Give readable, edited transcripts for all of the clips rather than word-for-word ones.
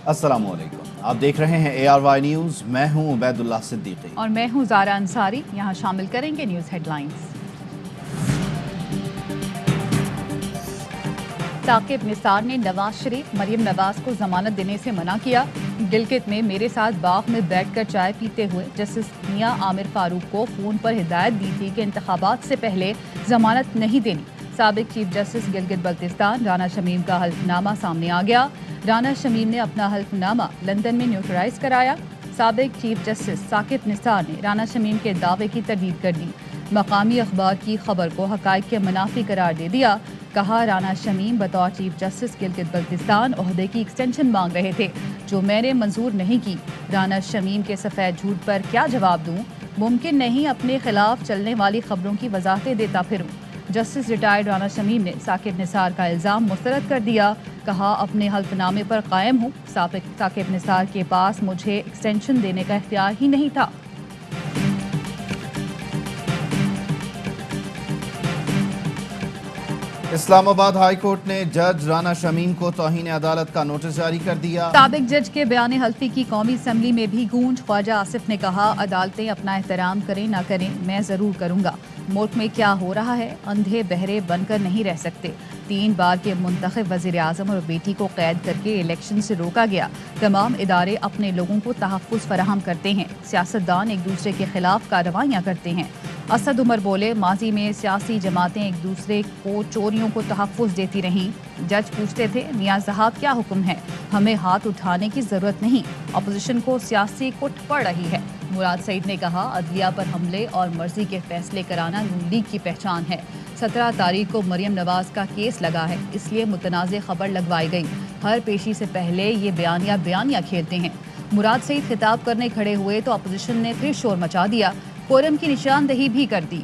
अस्सलाम वालेकुम, आप देख रहे हैं ARY न्यूज़। मैं हूं उबैदुल्लाह सिद्दीकी और मैं हूं ज़ारा अंसारी। यहाँ शामिल करेंगे न्यूज़ हेडलाइंस। साकिब निसार ने नवाज शरीफ, मरियम नवाज को जमानत देने से मना किया। गिलगित में मेरे साथ बाग में बैठकर चाय पीते हुए जस्टिस मियां आमिर फारूक को फोन पर हिदायत दी थी कि इंतखाबात से पहले जमानत नहीं देनी। साबिक चीफ जस्टिस गिलगित बल्तिस्तान राना शमीम का हल्फनामा सामने आ गया। राना शमीम ने अपना हल्फनामा लंदन में न्यूट्रलाइज कराया। साबिक चीफ जस्टिस साकिब निसार ने राना शमीम के दावे की तरदीद कर दी। मकामी अखबार की खबर को हकायक के मुनाफी करार दे दिया। कहा, राना शमीम बतौर चीफ जस्टिस गिलगित बल्तिस्तान ओहदे की एक्सटेंशन मांग रहे थे जो मैंने मंजूर नहीं की। राना शमीम के सफ़ेद झूठ पर क्या जवाब दूं? मुमकिन नहीं अपने खिलाफ चलने वाली खबरों की वजाहतें देता फिरूं। जस्टिस रिटायर्ड राना शमीम ने साकिब निसार का इल्ज़ाम मुस्तरद कर दिया। कहा, अपने हल्फनामे पर कायम हूँ। साकिब निसार के पास मुझे एक्सटेंशन देने का इख्तियार ही नहीं था। इस्लामाबाद हाई कोर्ट ने जज राना शमीम को तौहीन अदालत का नोटिस जारी कर दिया। साबिक जज के बयान हल्फी की कौमी असम्बली में भी गूंज। ख्वाजा आसिफ ने कहा, अदालतें अपना एहतराम करें ना करें, मैं जरूर करूंगा। मुल्क में क्या हो रहा है, अंधे बहरे बनकर नहीं रह सकते। 3 बार के मुंतखब वजीर आजम और बेटी को कैद करके इलेक्शन से रोका गया। तमाम इदारे अपने लोगों को तहफ़्फ़ुज़ फराहम करते हैं। सियासतदान एक दूसरे के खिलाफ कार्रवाइयाँ करते हैं। असद उमर बोले, माजी में सियासी जमातें एक दूसरे को चोरियों को तहफ़्फ़ुज़ देती रहीं। जज पूछते थे, मियां साहब क्या हुक्म है, हमें हाथ उठाने की जरूरत नहीं, अपोजिशन को सियासी कुट पड़ रही है। मुराद सईद ने कहा, अदलिया पर हमले और मर्जी के फैसले कराना नून लीग की पहचान है। 17 तारीख को मरियम नवाज का केस लगा है, इसलिए मुतनाज़ खबर लगवाई गई। हर पेशी से पहले ये बयानिया खेलते हैं। मुराद सईद खिताब करने खड़े हुए तो अपोजिशन ने फिर शोर मचा दिया, कोरम की निशानदही भी कर दी।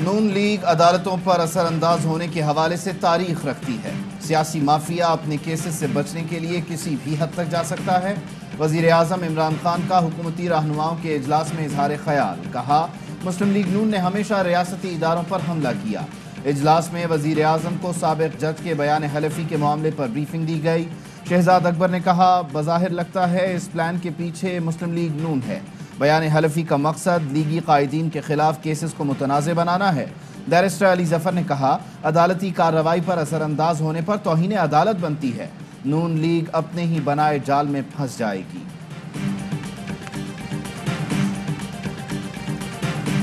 नून लीग अदालतों पर असरअंदाज होने के हवाले से तारीख रखती है। सियासी माफिया अपने केसेस से बचने के लिए किसी भी हद तक जा सकता है। वजीर आज़म इमरान खान का हुकूमती रहनुमाओं के इजलास में इजहार ख्याल। कहा, मुस्लिम लीग नून ने हमेशा रियासती इदारों पर हमला किया। इजलास में वजीर आज़म को साबिक जज के बयान हलफी के मामले पर ब्रीफिंग दी गई। शहजाद अकबर ने कहा, बज़ाहिर लगता है इस प्लान के पीछे मुस्लिम लीग नून है। बयान हलफी का मकसद लीगी कायदीन के खिलाफ केसेस को मुतनाज़ बनाना है। बैरिस्टर अली जफर ने कहा, अदालती कार्रवाई पर असरअंदाज होने पर तौहीन अदालत बनती है। नून लीग अपने ही बनाए जाल में फंस जाएगी।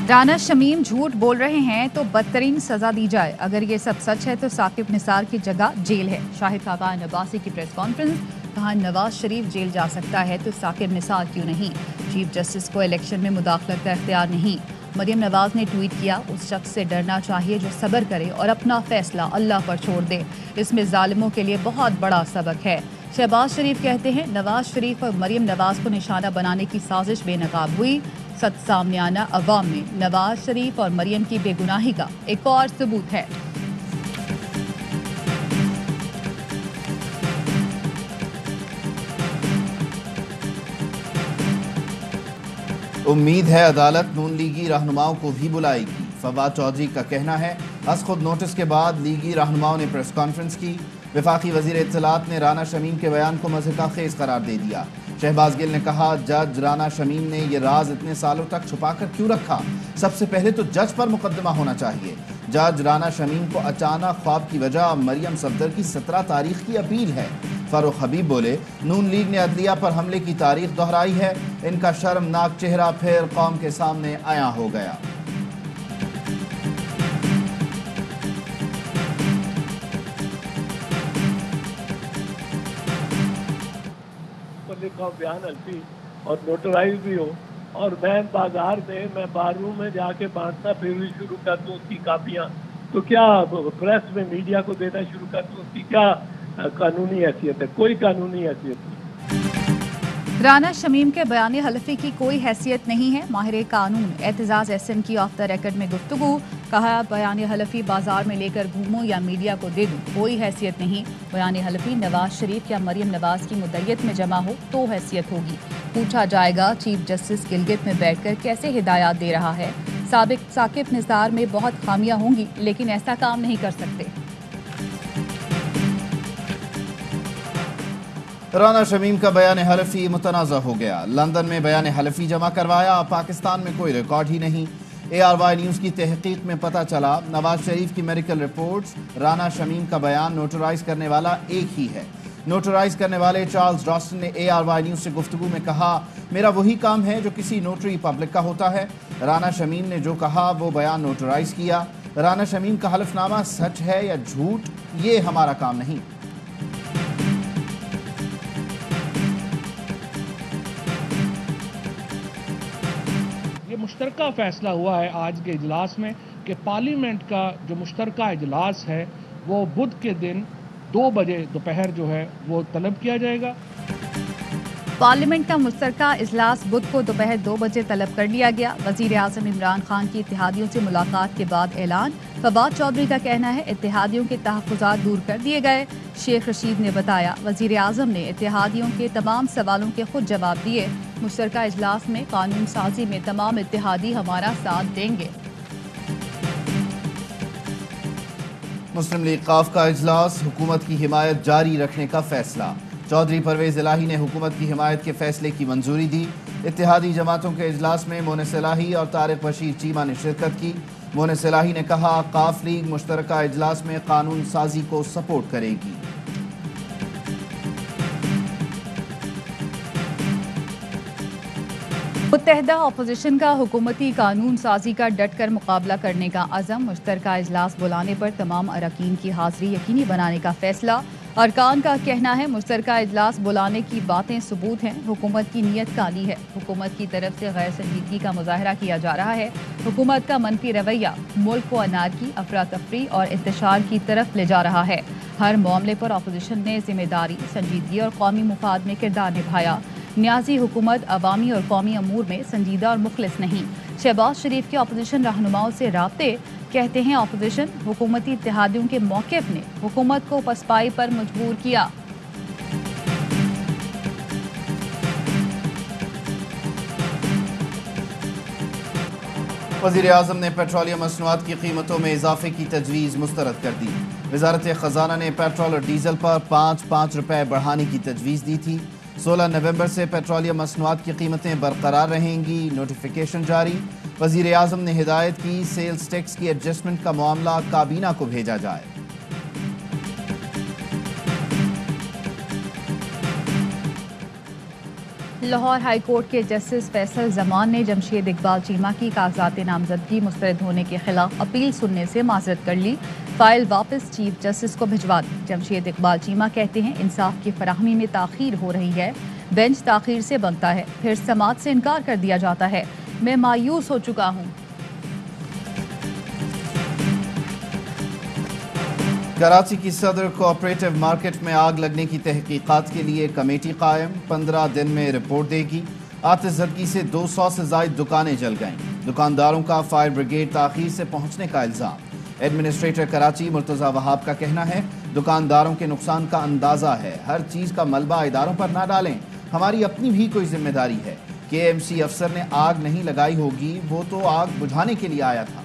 राना शमीम झूठ बोल रहे हैं तो बदतरीन सजा दी जाए। अगर ये सब सच है तो साकिब निसार की जगह जेल है। शाहिद खाकान अब्बासी की प्रेस कॉन्फ्रेंस। कहा, नवाज शरीफ जेल जा सकता है तो साकिब निसार क्यों नहीं? चीफ जस्टिस को इलेक्शन में मुदाखलत का इख्तियार नहीं। मरियम नवाज ने ट्वीट किया, उस शख्स से डरना चाहिए जो सब्र करे और अपना फैसला अल्लाह पर छोड़ दे। इसमें जालिमों के लिए बहुत बड़ा सबक है। शहबाज शरीफ कहते हैं, नवाज शरीफ और मरियम नवाज को निशाना बनाने की साजिश बेनकाब हुई। सच सामने आना अवाम में नवाज शरीफ और मरियम की बेगुनाही का एक और सबूत है। उम्मीद है अदालत नून लीगी रहनुमाओं को भी बुलाएगी। फवाद चौधरी का कहना है, अस खुद नोटिस के बाद लीगी रहनुमाओं ने प्रेस कॉन्फ्रेंस की। वफाकी वजीर इत्तलात ने राना शमीम के बयान को मज़हका खेज करार दे दिया। शहबाज गिल ने कहा, जज राना शमीम ने यह राज इतने सालों तक छुपा कर क्यों रखा? सबसे पहले तो जज पर मुकदमा होना चाहिए। जज राना शमीम को अचानक ख्वाब की वजह मरियम सफदर की 17 तारीख की अपील है। फारूक हबीब बोले, नून लीग ने अदलिया पर हमले की तारीख दोहराई है। इनका शर्मनाक चेहरा फिर कौम के सामने आया हो गया। का बयान हल्फी और नोटराइज भी हो और मैं बाजार में मैं बारूम में जाके बांटना फिर भी शुरू कर दूँ उसकी कापियाँ, तो क्या प्रेस में मीडिया को देना शुरू कर दूँ? उसकी क्या कानूनी हैसियत है? कोई कानूनी हैसियत नहीं। राना शमीम के बयान हलफी की कोई हैसियत नहीं है। माहिर कानून एतजाज एहसन की ऑफ द रिकॉर्ड में गुफ्तगू। कहा बयान हलफी बाजार में लेकर घूमूं या मीडिया को दे दूं, कोई हैसियत नहीं। बयान हलफी नवाज शरीफ या मरियम नवाज की मुद्दत में जमा हो तो हैसियत होगी। पूछा जाएगा चीफ जस्टिस गिलगित में बैठकर कैसे हिदायत दे रहा है। साबिक साकिब निसार में बहुत खामियां होंगी लेकिन ऐसा काम नहीं कर सकते। राना शमीम का बयान हलफी मुतनाज़ा हो गया। लंदन में बयान हलफी जमा करवाया, पाकिस्तान में कोई रिकॉर्ड ही नहीं। ARY न्यूज़ की तहकीक में पता चला नवाज शरीफ की मेडिकल रिपोर्ट्स राना शमीम का बयान नोटराइज करने वाला एक ही है। नोटराइज करने वाले चार्ल्स डॉस्टन ने ARY न्यूज़ से गुफ्तगू में कहा, मेरा वही काम है जो किसी नोटरी पब्लिक का होता है। राना शमीम ने जो कहा वो बयान नोटराइज किया। राना शमीम का हलफनामा सच है या झूठ, ये हमारा काम नहीं। ये मुश्तरका फैसला हुआ है आज के इजलास में कि पार्लियामेंट का जो मुश्तरका इजलास है वो बुध के दिन 2 बजे दोपहर जो है वो तलब किया जाएगा। पार्लियामेंट का मुश्तरका इजलास बुध को दोपहर 2 बजे तलब कर लिया गया। वजीर आज़म इमरान खान की इत्तेहादियों से मुलाकात के बाद ऐलान। फवाद चौधरी का कहना है इत्तेहादियों के तहफ़्फ़ुज़ात दूर कर दिए गए। शेख रशीद ने बताया वजीर आज़म ने इत्तेहादियों के तमाम सवालों के खुद जवाब दिए। मुश्तरका इजलास में कानून साजी में तमाम इत्तेहादी हमारा साथ देंगे। मुस्लिम लीग काफ का इजलास, हुकूमत की हिमायत जारी रखने का फैसला। चौधरी परवेज इलाही ने हुकूमत की हिमायत के फैसले की मंजूरी दी। इत्तेहादी जमातों के इजलास में मोनिस इलाही और तारिक बशीर चीमा ने शिरकत की। मोनिस इलाही ने कहा काफ लीग मुश्तरका इजलास में कानून साजी को सपोर्ट करेगी। मुत्तहदा अपोजिशन का हुकूमती कानून साजी का डट कर मुकाबला करने का अज़म। मुश्तरका इजलास बुलाने पर तमाम अरकान की हाजिरी यकीनी बनाने का फैसला। अरकान का कहना है मुश्तरका इजलास बुलाने की बातें सबूत हैं, हुकूमत की नीयत काली है। हुकूमत की तरफ से गैर संजीदगी का मुजाहरा किया जा रहा है। हुकूमत का मनफी रवैया मुल्क को अनारकी, अफरा तफरी और इंतशार की तरफ ले जा रहा है। हर मामले पर अपोजिशन ने जिम्मेदारी, संजीदगी और कौमी मुफाद में किरदार निभाया। न्याजी हुकूमत अवामी और कौमी अमूर में संजीदा और मुखलिस नहीं। शहबाज शरीफ के अपोजिशन रहनुमाओं से राब्ते। कहते हैं अपोजिशन हुकूमती इत्तेहादियों के मौक़िफ़ ने हुकूमत को पसपाई पर मजबूर किया। वज़ीर आज़म ने पेट्रोलियम मसनूआत की कीमतों में इजाफे की तजवीज़ मुस्तरद कर दी। वज़ारत ख़जाना ने पेट्रोल और डीजल पर 5 रुपए बढ़ाने की तजवीज़ दी थी। 16 नवंबर से पेट्रोलियम मसनूआत की कीमतें बरकरार रहेंगी, नोटिफिकेशन जारी। वज़ीर आज़म ने हिदायत की सेल्स टैक्स की एडजस्टमेंट का मामला काबीना को भेजा जाए। लाहौर हाई कोर्ट के जस्टिस फैसल जमान ने जमशेद इकबाल चीमा की कागजात नामजदगी मुस्तरद होने के खिलाफ अपील सुनने से माजरत कर ली। फाइल वापस चीफ जस्टिस को भिजवा दी। जमशेद इकबाल चीमा कहते हैं इंसाफ की फराहमी में ताखीर हो रही है। बेंच ताखीर से बनता है, फिर समात से इनकार कर दिया जाता है। मैं मायूस हो चुका हूँ। कराची की सदर कोऑपरेटिव मार्केट में आग लगने की तहकीकात के लिए कमेटी कायम, 15 दिन में रिपोर्ट देगी। आतिशज़दगी से 200 से ज़ायद दुकानें जल गईं। दुकानदारों का फायर ब्रिगेड ताखीर से पहुंचने का इल्ज़ाम। एडमिनिस्ट्रेटर कराची मुर्तज़ा वहाब का कहना है दुकानदारों के नुकसान का अंदाज़ा है, हर चीज़ का मलबा इदारों पर ना डालें, हमारी अपनी भी कोई जिम्मेदारी है। KMC अफसर ने आग नहीं लगाई होगी, वो तो आग बुझाने के लिए आया था।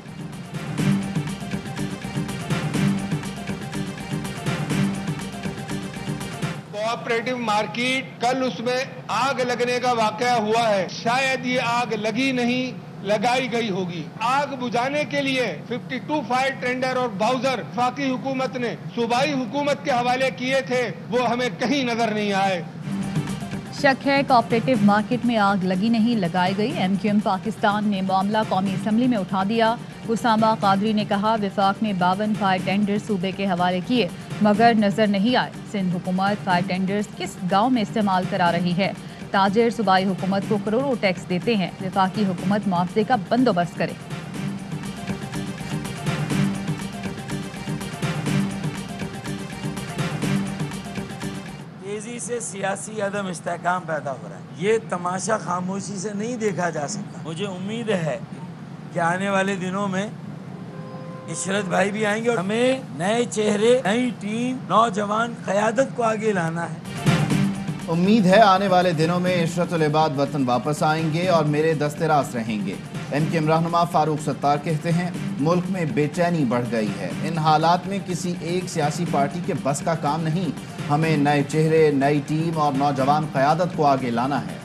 कोऑपरेटिव मार्केट कल उसमें आग लगने का वाकया हुआ है, शायद ये आग लगी नहीं लगाई गई होगी। आग बुझाने के लिए 52 फायर टेंडर और बाउजर वफाकी हुकूमत ने सूबाई हुकूमत के हवाले किए थे, वो हमें कहीं नजर नहीं आए। शक है कोऑपरेटिव मार्केट में आग लगी नहीं लगाई गई। MQM पाकिस्तान ने मामला कौमी असम्बली में उठा दिया। उसामा कादरी ने कहा विफाक ने 52 फायर टेंडर सूबे के हवाले किए मगर नजर नहीं आए। सिंध हुकूमत फायर टेंडर्स किस गाँव में इस्तेमाल करा रही है। ताजिर सूबाई हुकूमत को करोड़ों टैक्स देते हैं, विफाकी हुकूमत मुआवजे का बंदोबस्त करे। तेजी से सियासी अदम इस्तेहकाम पैदा हो रहा है। یہ تماشا خاموشی سے نہیں دیکھا جا سکتا. مجھے امید ہے کہ آنے والے دنوں میں عشرت بھائی بھی آئیں گے اور ہمیں نئے چہرے, نئی ٹیم, نوجوان قیادت کو آگے لانا ہے. امید ہے آنے والے دنوں میں عشرت العباد وطن واپس آئیں گے اور میرے دستراز رہیں گے. ایم کیو ایم رہنما فاروق ستار کہتے ہیں ملک میں بے چینی بڑھ گئی ہے. ان حالات میں کسی ایک سیاسی پارٹی کے بس کا کام نہیں. ہمیں نئے چہرے, نئی ٹیم اور نوجوان قیادت کو آگے لانا ہے.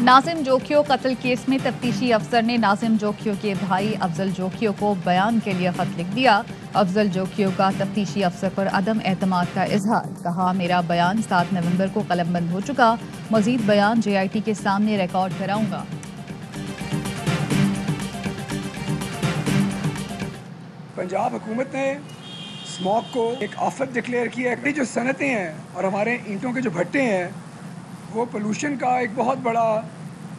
ناظم جوکھیو قتل کیس میں تفتیشی افسر نے ناظم جوکھیو کے بھائی افضل جوکھیو کو بیان کے لیے خط لکھ دیا. افضل جوکھیو کا تفتیشی افسر پر عدم اعتماد کا اظہار. کہا میرا بیان 7 نومبر کو قلم بند ہو چکا, مزید بیان JIT کے سامنے ریکارڈ کراؤں گا. پنجاب حکومت نے اسموگ کو ایک آفت ڈکلیئر کیا ہے. جو صنعتیں ہیں اور ہمارے اینٹوں کے جو بھٹے ہیں وہ پولوشن کا ایک بہت بڑا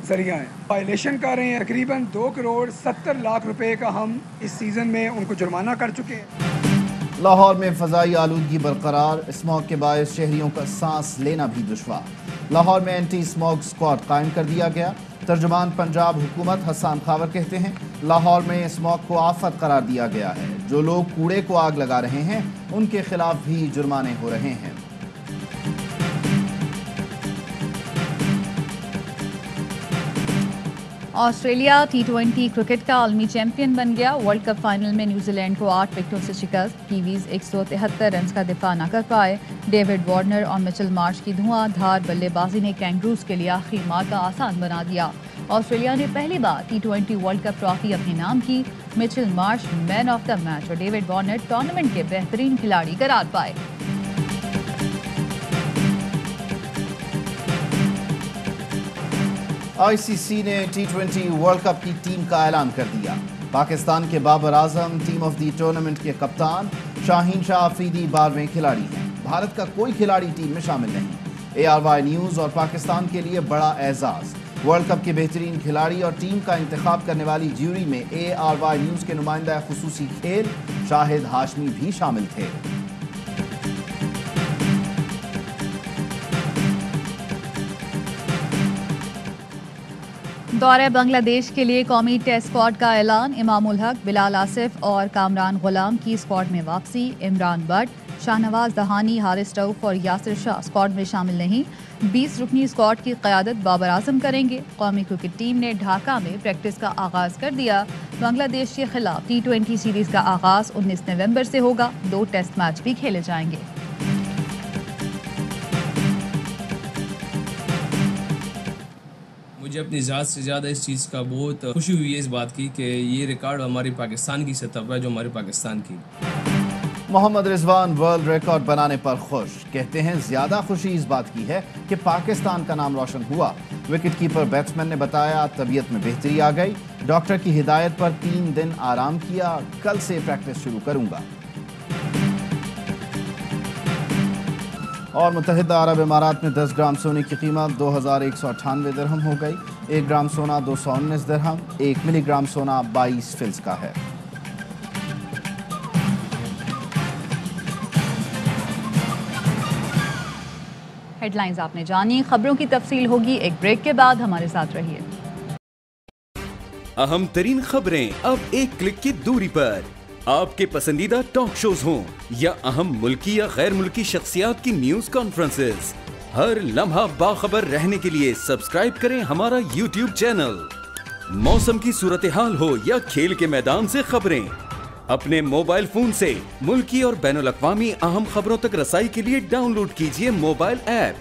ذریعہ ہے. وائلیشن کر رہے ہیں. تقریباً 2,70,00,000 روپے کا ہم اس سیزن میں ان کو جرمانہ کر چکے ہیں. لاہور میں فضائی آلودگی برقرار, اسموگ کے باعث شہریوں کا سانس لینا بھی دشوار. لاہور میں اینٹی اسموگ اسکواڈ قائم کر دیا گیا. ترجمان پنجاب حکومت حسان خاور کہتے ہیں لاہور میں اسموگ کو آفت قرار دیا گیا ہے. جو لوگ کوڑے کو آگ لگا رہے ہیں ان کے خلاف بھی جرمانے ہو رہے ہیں. آسٹریلیا T20 کرکٹ کا عالمی چیمپئن بن گیا. ورلڈ کپ فائنل میں نیوزی لینڈ کو 8 وکٹوں سے شکست. کیویز 173 رنز کا دفاع نہ کر پائے. ڈیوڈ وارنر اور مچل مارش کی دھواں دھار بلے بازی نے کینگروز کے لیے آخری مارکا آسان بنا دیا. آسٹریلیا نے پہلی بار T20 ورلڈ کپ ٹرافی اپنے نام کی. مچل مارش مین آف دا میچ اور ڈیوڈ وارنر ٹورنامنٹ کے بہترین کھلاڑی قرار پائے. ICC نے T20 ورلڈ کپ کی ٹیم کا اعلان کر دیا. پاکستان کے Babar Azam team of the tournament کے کپتان. شاہین شاہ آفریدی 12ویں کھلاڑی ہیں. بھارت کا کوئی کھلاڑی ٹیم میں شامل نہیں. ARY نیوز اور پاکستان کے لیے بڑا اعزاز. ورلڈ کپ کے بہترین کھلاڑی اور ٹیم کا انتخاب کرنے والی جیوری میں ARY نیوز کے نمائندہ خصوصی کھیل شاہد ہاشمی بھی شامل تھے. دورہ بنگلہ دیش کے لیے قومی ٹیسٹ اسکواڈ کا اعلان. امام الحق, بلال آصف اور کامران غلام کی اسکواڈ میں واپسی. عمران بٹ, شاہنواز دہانی, حارث رؤف اور یاسر شاہ اسکواڈ میں شامل نہیں. 20 رکنی اسکواڈ کی قیادت بابر اعظم کریں گے. قومی کرکٹ ٹیم نے ڈھاکہ میں پریکٹس کا آغاز کر دیا. بنگلہ دیش کے خلاف T20 سیریز کا آغاز 19 نومبر سے ہوگا. 2 ٹیسٹ میچ بھی کھیلے جائیں گے. مجھے اپنی ذات سے زیادہ اس چیز کا بہت خوشی ہوئی ہے اس بات کی کہ یہ ریکارڈ ہماری پاکستان کی سطح پر جو ہمارے پاکستان کی. محمد رضوان ورلڈ ریکارڈ بنانے پر خوش. کہتے ہیں زیادہ خوشی اس بات کی ہے کہ پاکستان کا نام روشن ہوا. وکٹ کیپر بیٹسمین نے بتایا طبیعت میں بہتری آ گئی. ڈاکٹر کی ہدایت پر 3 دن آرام کیا. کل سے پریکٹس شروع کروں گا. اور متحدہ عرب امارات میں 10 گرام سونے کی قیمت 2198 درہم ہو گئی. 1 گرام سونا 219 درہم. 1 ملی گرام سونا 22 فلس کا ہے. ہیڈ لائنز آپ نے جانی. خبروں کی تفصیل ہوگی ایک بریک کے بعد. ہمارے ساتھ رہیے. اہم ترین خبریں اب ایک کلک کی دوری پر. آپ کے پسندیدہ ٹاک شوز ہوں یا اہم ملکی یا غیر ملکی شخصیات کی نیوز کانفرنسز, ہر لمحہ باخبر رہنے کے لیے سبسکرائب کریں ہمارا YouTube چینل. موسم کی صورتحال ہو یا کھیل کے میدان سے خبریں, اپنے موبائل فون سے ملکی اور بین الاقوامی اہم خبروں تک رسائی کے لیے ڈاؤن لوڈ کیجیے موبائل ایپ.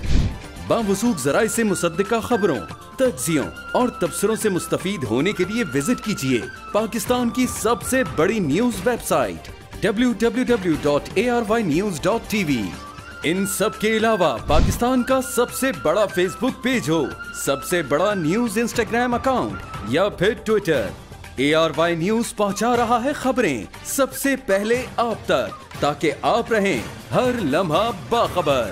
باوثوق ذرائع سے مصدقہ خبروں, تجزیوں اور تبصروں سے مستفید ہونے کے لیے وزٹ کیجیے پاکستان کی سب سے بڑی نیوز ویب سائٹ www.arynews.tv. ان سب کے علاوہ پاکستان کا سب سے بڑا فیس بک پیج ہو, سب سے بڑا نیوز انسٹاگرام اکاؤنٹ یا پھر ٹویٹر, ARY نیوز پہنچا رہا ہے خبریں سب سے پہلے آپ تک تاکہ آپ رہیں ہر لمحہ باخبر.